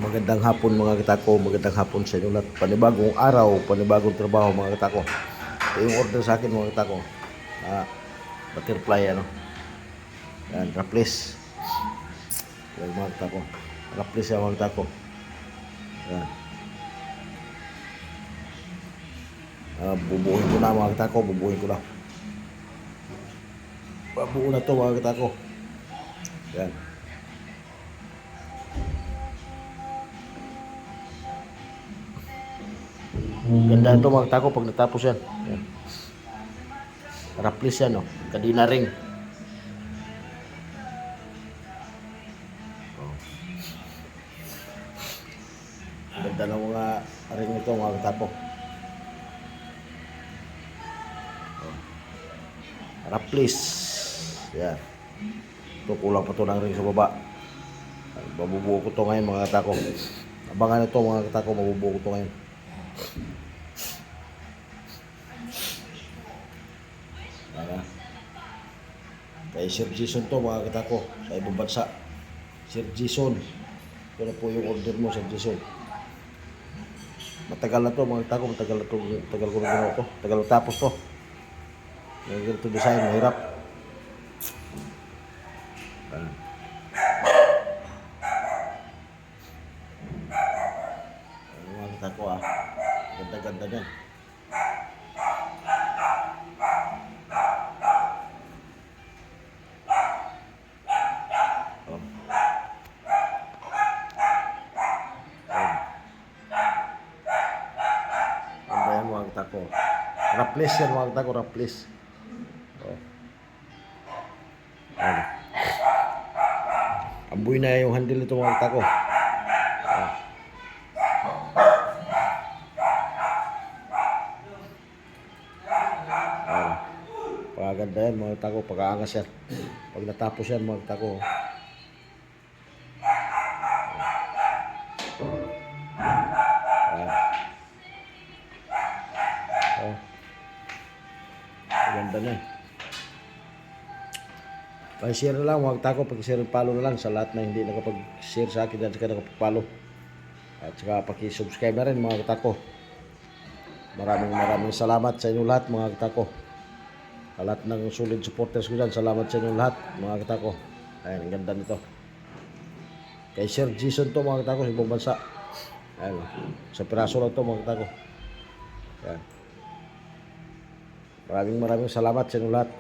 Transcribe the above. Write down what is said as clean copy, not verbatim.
Magandang hapon mga katako, magandang hapon sa inyo lahat. Panibagong araw, panibagong trabaho mga katako. Ito yung order sa akin mga katako. Butterfly ano. Yan, raplis. Yan mga katako. Raplis yan mga katako. Yan. Bubuhin ko na mga katako, bubuhin ko na. Babuo na to mga katako. Yan. Ganda ito mga katako pag natapos yan. Yan. Raplis yan, no? Kadina ring. Ganda ng mga ring ito mga katako. Raplis. Yan. Ito kulang pa ito ng ring sa baba. Mabubuo ko ito ngayon mga katako. Abangan ito mga katako, mabubuo ko ito ngayon. Kay Sir Jason to mga katako, sa ibang bansa. Sir Jason, ito na po yung order mo Sir Jason. Matagal na to mga katako, matagal ko na ginawa to, matagal na tapos to. Yung ganito design, mahirap. Mga katako ganda-ganda yan. Ganda yan mga katako. Raplis yan mga katako, raplis. Amboy na yung handle nito mga katako. Pagaganda yan mga katako, pag-aangas yan. Pag natapos yan mga katako. Ganda na. Pa-share na lang mga katako, pag-share and follow na lang sa lahat na hindi nakapag-share sa akin at saka nakapag-follow. At saka paki-subscribe na rin mga katako. Maraming salamat sa inyo lahat mga katako. Sa lahat ng solid supporters ko dyan, salamat sa inyo lahat mga katako. Ayan, ang ganda nito. Kay Sir Jason to mga katako, sa ibang bansa. Ayan, sa piraso lang to mga katako. Ayan. Maraming salamat sa inyo lahat.